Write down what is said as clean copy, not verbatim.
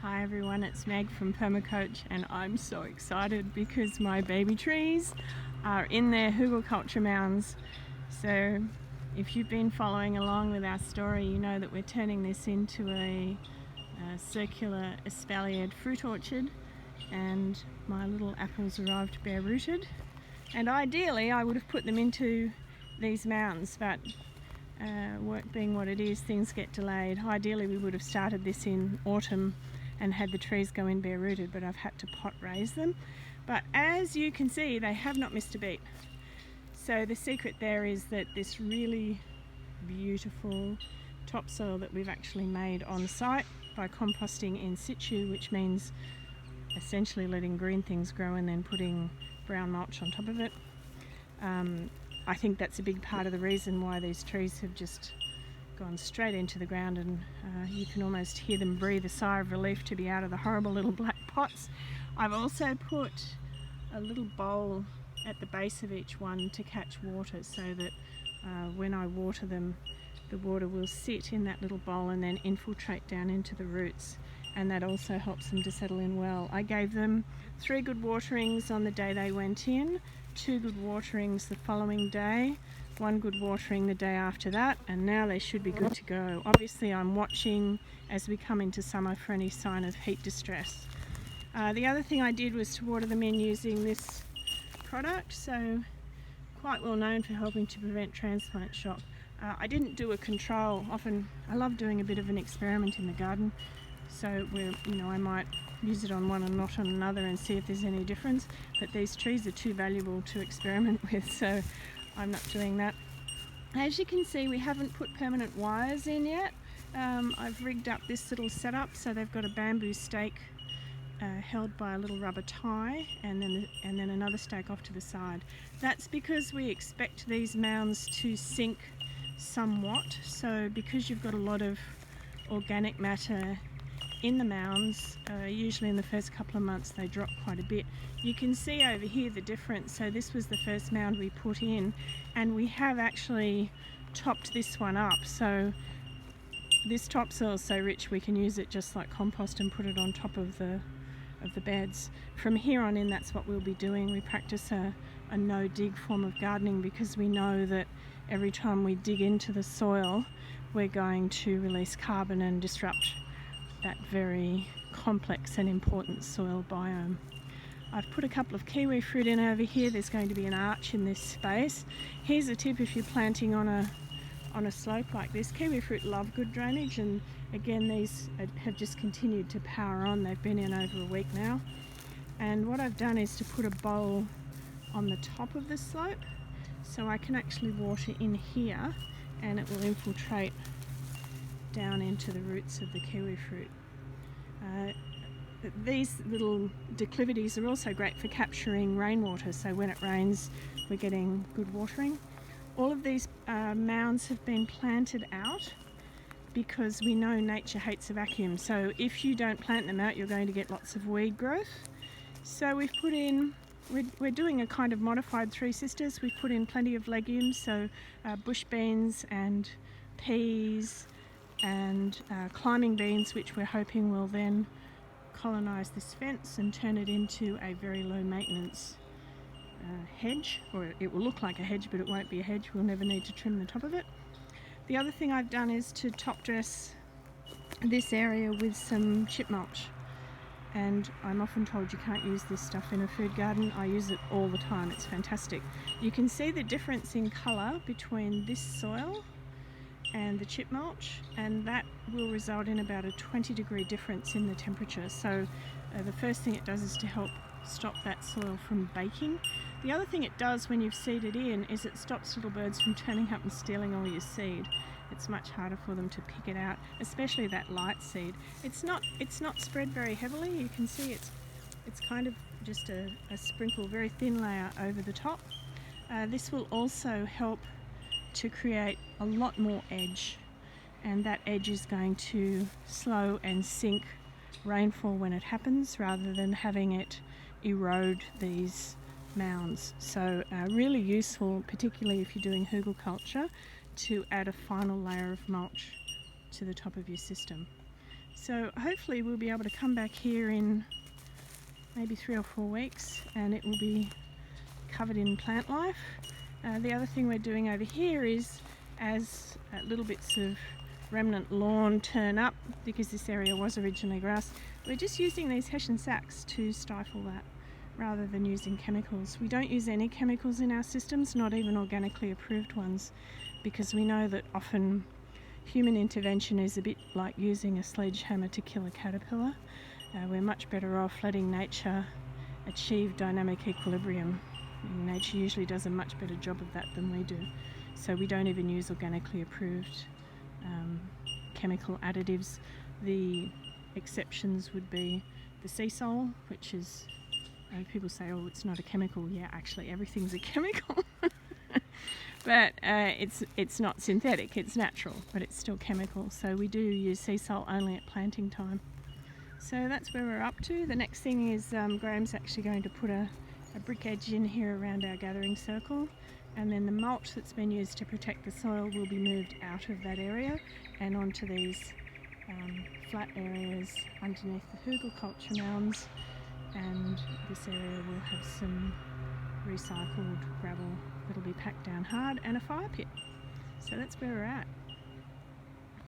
Hi everyone, it's Meg from Permacoach and I'm so excited because my baby trees are in their hugelkultur mounds. So if you've been following along with our story, you know that we're turning this into a circular espaliered fruit orchard, and my little apples arrived bare rooted, and ideally I would have put them into these mounds, but work being what it is, things get delayed. Ideally we would have started this in autumn and had the trees go in bare rooted, but I've had to pot raise them. But as you can see, they have not missed a beat. So the secret there is that this really beautiful topsoil that we've actually made on site by composting in situ, which means essentially letting green things grow and then putting brown mulch on top of it. I think that's a big part of the reason why these trees have just gone straight into the ground, and you can almost hear them breathe a sigh of relief to be out of the horrible little black pots. I've also put a little bowl at the base of each one to catch water, so that when I water them, the water will sit in that little bowl and then infiltrate down into the roots, and that also helps them to settle in well. I gave them 3 good waterings on the day they went in, 2 good waterings the following day, 1 good watering the day after that, and now they should be good to go. Obviously I'm watching as we come into summer for any sign of heat distress. The other thing I did was to water them in using this product, so quite well known for helping to prevent transplant shock. I didn't do a control. Often I love doing a bit of an experiment in the garden, so where I might use it on one and not on another and see if there's any difference, but these trees are too valuable to experiment with, so I'm not doing that. As you can see, we haven't put permanent wires in yet. I've rigged up this little setup so they've got a bamboo stake held by a little rubber tie, and then another stake off to the side. That's because we expect these mounds to sink somewhat, so because you've got a lot of organic matter in the mounds, usually in the first couple of months they drop quite a bit. You can see over here the difference. So this was the first mound we put in, and we have actually topped this one up, so this topsoil is so rich we can use it just like compost and put it on top of the beds. From here on in, that's what we'll be doing. We practice a no dig form of gardening because we know that every time we dig into the soil we're going to release carbon and disrupt that very complex and important soil biome. I've put a couple of kiwi fruit in over here. There's going to be an arch in this space. Here's a tip if you're planting on a slope like this. Kiwi fruit love good drainage, and again these have just continued to power on. They've been in over a week now, and what I've done is to put a bowl on the top of the slope so I can actually water in here and it will infiltrate down into the roots of the kiwi fruit. These little declivities are also great for capturing rainwater, so when it rains we're getting good watering. All of these mounds have been planted out because we know nature hates a vacuum, so if you don't plant them out you're going to get lots of weed growth. So we've put in, we're doing a kind of modified Three Sisters. We've put in plenty of legumes, so bush beans and peas and climbing beans, which we're hoping will then colonise this fence and turn it into a very low maintenance hedge, or it will look like a hedge but it won't be a hedge. We'll never need to trim the top of it. The other thing I've done is to top dress this area with some chip mulch, and I'm often told you can't use this stuff in a food garden. I use it all the time, it's fantastic. You can see the difference in colour between this soil and the chip mulch, and that will result in about a 20-degree difference in the temperature. So the first thing it does is to help stop that soil from baking. The other thing it does when you've seeded in is it stops little birds from turning up and stealing all your seed. It's much harder for them to pick it out, especially that light seed. It's not spread very heavily. You can see it's kind of just a sprinkle, very thin layer over the top. This will also help to create a lot more edge, and that edge is going to slow and sink rainfall when it happens rather than having it erode these mounds. So really useful, particularly if you're doing hugelkultur, to add a final layer of mulch to the top of your system. So hopefully we'll be able to come back here in maybe 3 or 4 weeks and it will be covered in plant life. The other thing we're doing over here is, as little bits of remnant lawn turn up, because this area was originally grass, we're just using these hessian sacks to stifle that rather than using chemicals. We don't use any chemicals in our systems, not even organically approved ones, because we know that often human intervention is a bit like using a sledgehammer to kill a caterpillar. We're much better off letting nature achieve dynamic equilibrium. Nature usually does a much better job of that than we do. So we don't even use organically approved chemical additives. The exceptions would be the sea salt, which is, people say, oh, it's not a chemical. Yeah, actually everything's a chemical. But it's not synthetic, it's natural, but it's still chemical. So we do use sea salt only at planting time. So that's where we're up to. The next thing is Graham's actually going to put a brick edge in here around our gathering circle, and then the mulch that's been used to protect the soil will be moved out of that area and onto these flat areas underneath the hugelkultur mounds, and this area will have some recycled gravel that'll be packed down hard and a fire pit. So that's where we're at.